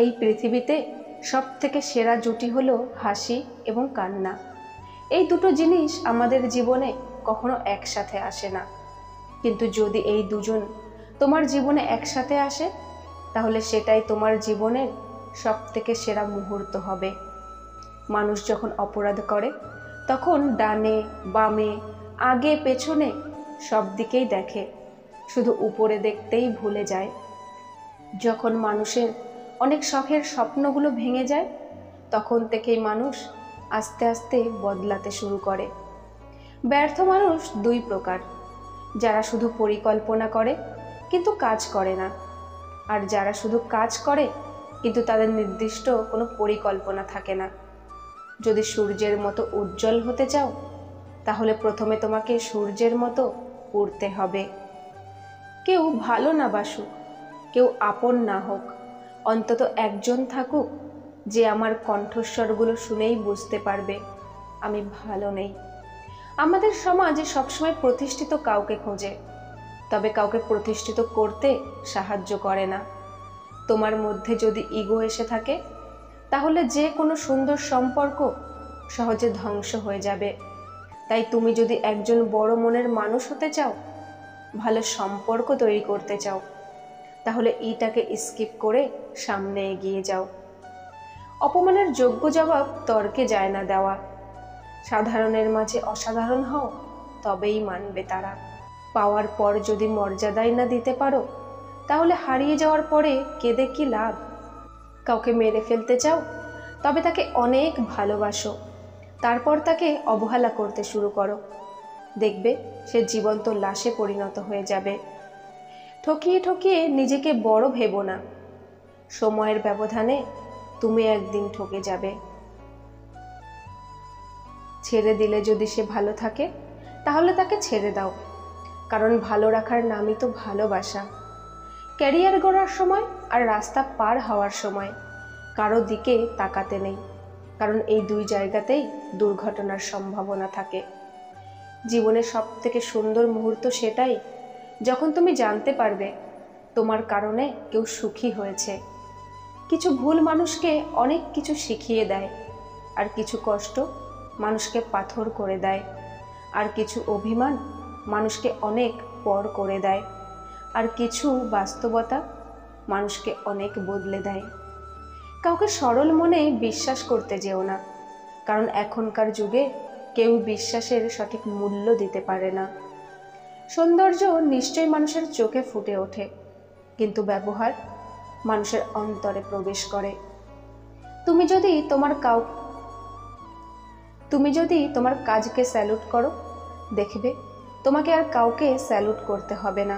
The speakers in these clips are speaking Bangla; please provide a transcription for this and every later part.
এই পৃথিবীতে সবথেকে সেরা জুটি হলো হাসি এবং কান্না। এই দুটো জিনিস আমাদের জীবনে কখনো একসাথে আসে না, কিন্তু যদি এই দুজন তোমার জীবনে একসাথে আসে তাহলে সেটাই তোমার জীবনের সবথেকে সেরা মুহূর্ত হবে। মানুষ যখন অপরাধ করে তখন ডানে বামে আগে পেছনে সব দিকেই দেখে, শুধু উপরে দেখতেই ভুলে যায়। যখন মানুষের অনেক শখের স্বপ্নগুলো ভেঙে যায় তখন থেকেই মানুষ আস্তে আস্তে বদলাতে শুরু করে। ব্যর্থ মানুষ দুই প্রকার, যারা শুধু পরিকল্পনা করে কিন্তু কাজ করে না, আর যারা শুধু কাজ করে কিন্তু তাদের নির্দিষ্ট কোনো পরিকল্পনা থাকে না। যদি সূর্যের মতো উজ্জ্বল হতে চাও তাহলে প্রথমে তোমাকে সূর্যের মতো উড়তে হবে। কেউ ভালো না বাসুক, কেউ আপন না হোক, অন্তত একজন থাকুক যে আমার কণ্ঠস্বরগুলো শুনেই বুঝতে পারবে আমি ভালো নেই। আমাদের সমাজে সবসময় প্রতিষ্ঠিত কাউকে খোঁজে, তবে কাউকে প্রতিষ্ঠিত করতে সাহায্য করে না। তোমার মধ্যে যদি ইগো এসে থাকে তাহলে যে কোনো সুন্দর সম্পর্ক সহজে ধ্বংস হয়ে যাবে। তাই তুমি যদি একজন বড় মনের মানুষ হতে চাও, ভালো সম্পর্ক তৈরি করতে চাও, তাহলে ইটাকে স্কিপ করে সামনে এগিয়ে যাও। অপমানের যোগ্য জবাব তর্কে যায় না দেওয়া। সাধারণের মাঝে অসাধারণ হও, তবেই মানবে তারা। পাওয়ার পর যদি মর্যাদাই না দিতে পারো তাহলে হারিয়ে যাওয়ার পরে কেঁদে কি লাভ? কাউকে মেরে ফেলতে চাও তবে তাকে অনেক ভালোবাসো, তারপর তাকে অবহেলা করতে শুরু করো, দেখবে সে জীবন্ত লাশে পরিণত হয়ে যাবে। ঠকিয়ে ঠকিয়ে নিজেকে বড় ভেবো না, সময়ের ব্যবধানে তুমি একদিন ঠকে যাবে। ছেড়ে দিলে যদি সে ভালো থাকে তাহলে তাকে ছেড়ে দাও, কারণ ভালো রাখার নামই তো ভালোবাসা। ক্যারিয়ার গড়ার সময় আর রাস্তা পার হওয়ার সময় কারো দিকে তাকাতে নেই, কারণ এই দুই জায়গাতেই দুর্ঘটনার সম্ভাবনা থাকে। জীবনের সবথেকে সুন্দর মুহূর্ত সেটাই যখন তুমি জানতে পারবে তোমার কারণে কেউ সুখী হয়েছে। কিছু ভুল মানুষকে অনেক কিছু শিখিয়ে দেয়, আর কিছু কষ্ট মানুষকে পাথর করে দেয়, আর কিছু অভিমান মানুষকে অনেক পর করে দেয়, আর কিছু বাস্তবতা মানুষকে অনেক বদলে দেয়। কাউকে সরল মনে বিশ্বাস করতে যেও না, কারণ এখনকার যুগে কেউ বিশ্বাসের সঠিক মূল্য দিতে পারে না। সৌন্দর্য নিশ্চয়ই মানুষের চোখে ফুটে ওঠে, কিন্তু ব্যবহার মানুষের অন্তরে প্রবেশ করে। তুমি যদি তোমার কাজকে স্যালুট করো, দেখবে তোমাকে আর কাউকে স্যালুট করতে হবে না।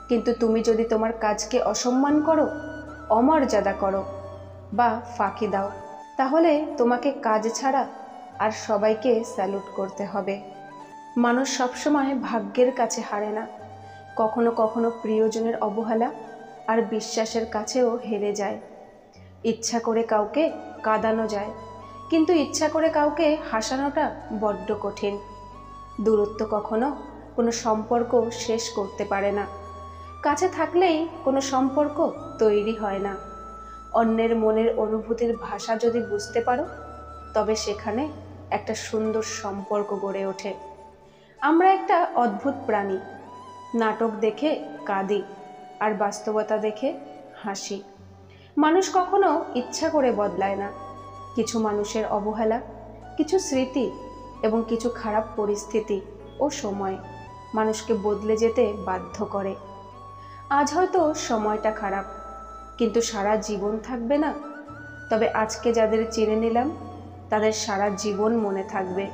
কিন্তু তুমি যদি তোমার কাজকে অসম্মান করো, অমর্যাদা করো বা ফাঁকি দাও, তাহলে তোমাকে কাজ ছাড়া আর সবাইকে স্যালুট করতে হবে। মানুষ সবসময় ভাগ্যের কাছে হারে না, কখনো কখনো প্রিয়জনের অবহেলা আর বিশ্বাসের কাছেও হেরে যায়। ইচ্ছা করে কাউকে কাঁদানো যায়, কিন্তু ইচ্ছা করে কাউকে হাসানোটা বড্ড কঠিন। দূরত্ব কখনো কোনো সম্পর্ক শেষ করতে পারে না, কাছে থাকলেই কোনো সম্পর্ক তৈরি হয় না। অন্যের মনের অনুভূতির ভাষা যদি বুঝতে পারো তবে সেখানে একটা সুন্দর সম্পর্ক গড়ে ওঠে। আমরা একটা অদ্ভুত প্রাণী, নাটক দেখে কাঁদি আর বাস্তবতা দেখে হাসি। মানুষ কখনো ইচ্ছা করে বদলায় না। কিছু মানুষের অবহেলা, কিছু স্মৃতি এবং কিছু খারাপ পরিস্থিতি ও সময় মানুষকে বদলে যেতে বাধ্য করে। আজ হয়তো সময়টা খারাপ, কিন্তু সারা জীবন থাকবে না। তবে আজকে যাদের চিনে নিলাম তাদের সারা জীবন মনে থাকবে।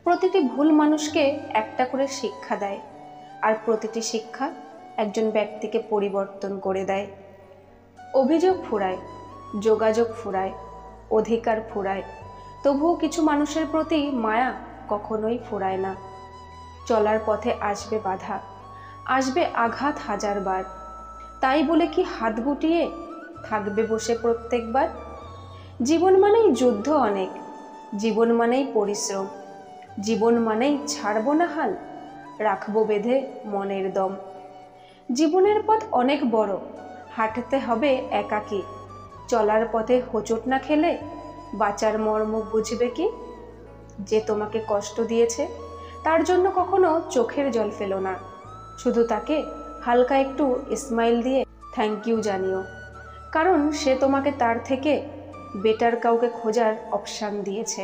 প্রতিটি ভুল মানুষকে একটা করে শিক্ষা দেয়, আর প্রতিটি শিক্ষা একজন ব্যক্তিকে পরিবর্তন করে দেয়। অভিযোগ ফুরায়, যোগাযোগ ফুরায়, অধিকার ফুরায়, তবুও কিছু মানুষের প্রতি মায়া কখনোই ফুরায় না। চলার পথে আসবে বাধা, আসবে আঘাত হাজারবার, তাই বলে কি হাত গুটিয়ে থাকবে বসে প্রত্যেকবার? জীবন মানেই যুদ্ধ অনেক, জীবন মানেই পরিশ্রম, জীবন মানেই ছাড়বো না হাল, রাখবো বেঁধে মনের দম। জীবনের পথ অনেক বড়, হাঁটতে হবে একাকী, চলার পথে হোঁচট না খেলে বাঁচার মর্ম বুঝবে কি? যে তোমাকে কষ্ট দিয়েছে তার জন্য কখনো চোখের জল ফেলো না, শুধু তাকে হালকা একটু স্মাইল দিয়ে থ্যাংক ইউ জানিও, কারণ সে তোমাকে তার থেকে বেটার কাউকে খোঁজার অপশান দিয়েছে।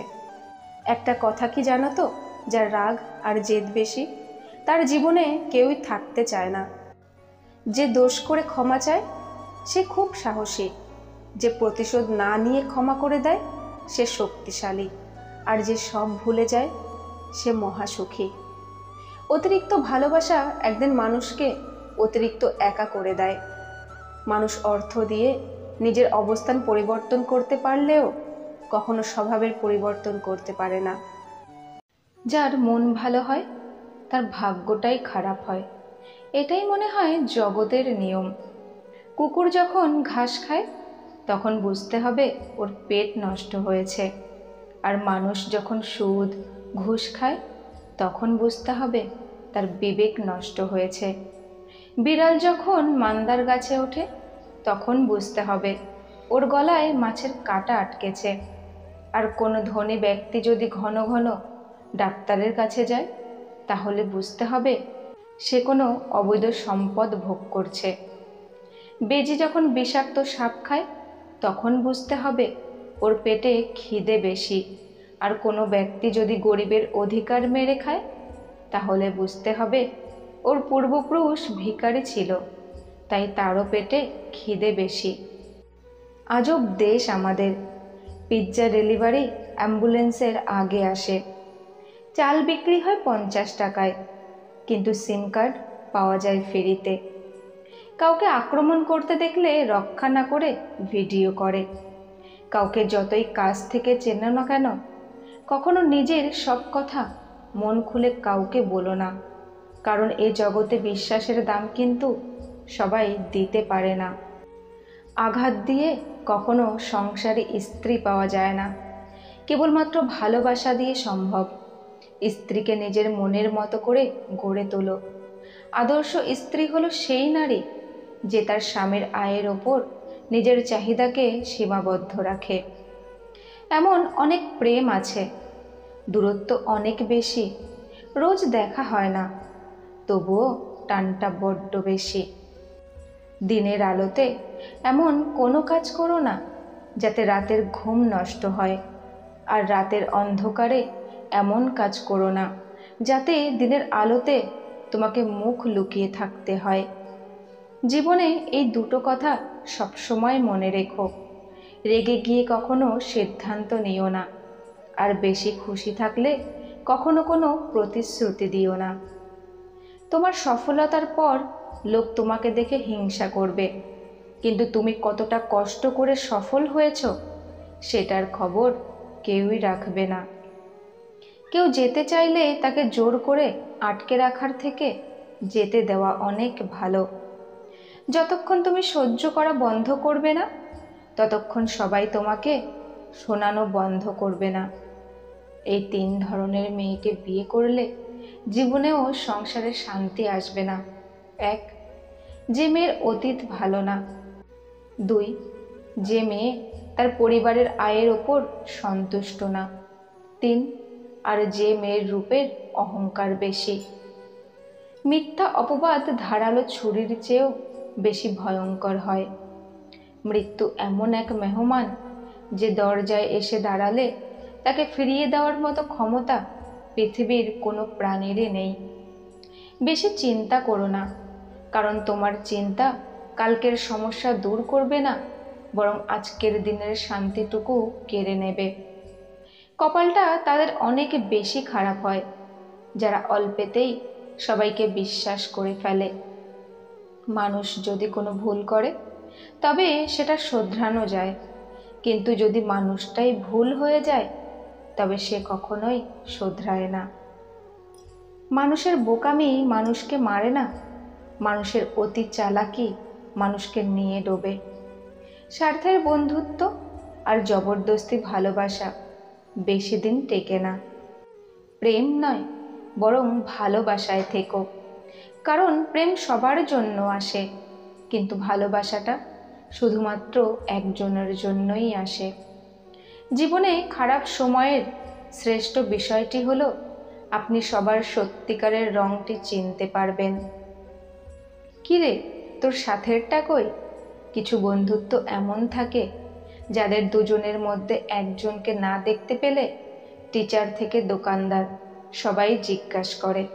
একটা কথা কি জানো তো, যার রাগ আর জেদ বেশি তার জীবনে কেউই থাকতে চায় না। যে দোষ করে ক্ষমা চায় সে খুব সাহসী, যে প্রতিশোধ না নিয়ে ক্ষমা করে দেয় সে শক্তিশালী, আর যে সব ভুলে যায় সে মহাসুখী। অতিরিক্ত ভালোবাসা একদিন মানুষকে অতিরিক্ত একা করে দেয়। মানুষ অর্থ দিয়ে নিজের অবস্থান পরিবর্তন করতে পারলেও কখনো স্বভাবের পরিবর্তন করতে পারে না। যার মন ভালো হয় তার ভাগ্যটাই খারাপ হয়, এটাই মনে হয় জগতের নিয়ম। কুকুর যখন ঘাস খায় তখন বুঝতে হবে ওর পেট নষ্ট হয়েছে, আর মানুষ যখন সুদ ঘুষ খায় তখন বুঝতে হবে তার বিবেক নষ্ট হয়েছে। বিড়াল যখন মান্দার গাছে ওঠে তখন বুঝতে হবে ওর গলায় মাছের কাঁটা আটকেছে। আর কোনো ধনী ব্যক্তি যদি ঘন ঘন ডাক্তারের কাছে যায় তাহলে বুঝতে হবে সে কোনো অবৈধ সম্পদ ভোগ করছে। বেজি যখন বিষাক্ত সাপ খায় তখন বুঝতে হবে ওর পেটে খিদে বেশি। আর কোনো ব্যক্তি যদি গরিবের অধিকার মেরে খায় তাহলে বুঝতে হবে ওর পূর্বপুরুষ ভিখারি ছিল, তাই তারও পেটে খিদে বেশি। আজব দেশ আমাদের। পিৎজা ডেলিভারি অ্যাম্বুলেন্সের আগে আসে, চাল বিক্রি হয় 50 টাকায়, কিন্তু সিম কার্ড পাওয়া যায় ফ্রিতে। কাউকে আক্রমণ করতে দেখলে রক্ষা না করে ভিডিও করে। কাউকে যতই কাছ থেকে চেনো না কেন কখনো নিজের সব কথা মন খুলে কাউকে বলো না, কারণ এ জগতে বিশ্বাসের দাম কিন্তু সবাই দিতে পারে না। আঘাত দিয়ে কখনো সংসারে স্ত্রী পাওয়া যায় না, কেবলমাত্র ভালোবাসা দিয়ে সম্ভব। স্ত্রীকে নিজের মনের মতো করে গড়ে তোলো। আদর্শ স্ত্রী হলো সেই নারী যে তার স্বামীর আয়ের ওপর নিজের চাহিদাকে সীমাবদ্ধ রাখে। এমন অনেক প্রেম আছে, দূরত্ব অনেক বেশি, রোজ দেখা হয় না, তবুও টানটা বড্ড বেশি। দিনের আলোতে এমন কোনো কাজ করো না যাতে রাতের ঘুম নষ্ট হয়, আর রাতের অন্ধকারে এমন কাজ করো না যাতে দিনের আলোতে তোমাকে মুখ লুকিয়ে থাকতে হয়। জীবনে এই দুটো কথা সবসময় মনে রেখো। রেগে গিয়ে কখনো সিদ্ধান্ত নিও না, আর বেশি খুশি থাকলে কখনো কোনো প্রতিশ্রুতি দিও না। তোমার সফলতার পর লোক তোমাকে দেখে হিংসা করবে, কিন্তু তুমি কতটা কষ্ট করে সফল হয়েছ সেটার খবর কেউই রাখবে না। কেউ যেতে চাইলে তাকে জোর করে আটকে রাখার থেকে যেতে দেওয়া অনেক ভালো। যতক্ষণ তুমি সহ্য করা বন্ধ করবে না ততক্ষণ সবাই তোমাকে শোনানো বন্ধ করবে না। এই 3 ধরনের মেয়েকে বিয়ে করলে জীবনেও সংসারে শান্তি আসবে না। 1, যে মেয়ের অতীত ভালো না। 2, যে মেয়ে তার পরিবারের আয়ের ওপর সন্তুষ্ট না। 3, আর যে মেয়ের রূপের অহংকার বেশি। মিথ্যা অপবাদ ধারালো ছুরির চেয়েও বেশি ভয়ঙ্কর হয়। মৃত্যু এমন এক মেহমান যে দরজায় এসে দাঁড়ালে তাকে ফিরিয়ে দেওয়ার মতো ক্ষমতা পৃথিবীর কোনো প্রাণীরই নেই। বেশি চিন্তা করো না, কারণ তোমার চিন্তা কালকের সমস্যা দূর করবে না, বরং আজকের দিনের শান্তিটুকু কেড়ে নেবে। কপালটা তাদের অনেক বেশি খারাপ হয় যারা অল্পেতেই সবাইকে বিশ্বাস করে ফেলে। মানুষ যদি কোনো ভুল করে তবে সেটা শোধরানো যায়, কিন্তু যদি মানুষটাই ভুল হয়ে যায় তবে সে কখনোই শোধরায় না। মানুষের বোকামি মানুষকে মারে না, মানুষের অতি চালাকি মানুষকে নিয়ে ডোবে। স্বার্থের বন্ধুত্ব আর জবরদস্তি ভালোবাসা বেশি দিন টেকে না। প্রেম নয় বরং ভালোবাসায় থেকো, কারণ প্রেম সবার জন্য আসে, কিন্তু ভালোবাসাটা শুধুমাত্র একজনের জন্যই আসে। জীবনে খারাপ সময়ের শ্রেষ্ঠ বিষয়টি হলো আপনি সবার সত্যিকারের রংটি চিনতে পারবেন। কিরে, তোর সাথেরটা কই? কিছু বন্ধুত্ব এমন থাকে যাদের দুজনের মধ্যে একজনকে না দেখতে পেলে টিচার থেকে দোকানদার সবাই জিজ্ঞাসা করে।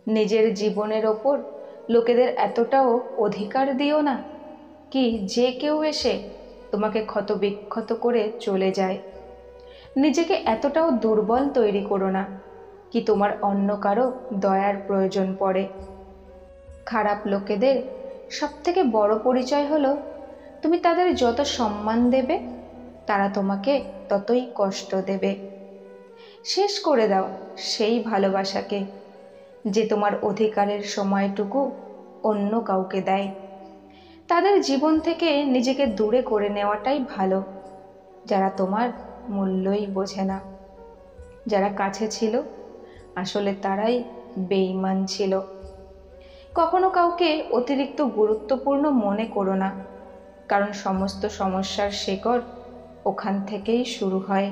নিজের জীবনের ওপর লোকেদের এতটাও অধিকার দিও না কি যে কেউ এসে তোমাকে ক্ষতবিক্ষত করে চলে যায়। নিজেকে এতটাও দুর্বল তৈরি করো না কি তোমার অন্য কারো দয়ার প্রয়োজন পড়ে। খারাপ লোকেদের সবথেকে বড় পরিচয় হলো তুমি তাদের যত সম্মান দেবে তারা তোমাকে ততই কষ্ট দেবে। শেষ করে দাও সেই ভালোবাসাকে যে তোমার অধিকারের সময়টুকু অন্য কাউকে দেয়। তাদের জীবন থেকে নিজেকে দূরে করে নেওয়াটাই ভালো, যারা তোমার মূল্যই বোঝে না। যারা কাছে ছিল আসলে তারাই বেঈমান ছিল। কখনো কাউকে অতিরিক্ত গুরুত্বপূর্ণ মনে করো না, কারণ সমস্ত সমস্যার শেকড় ওখান থেকেই শুরু হয়।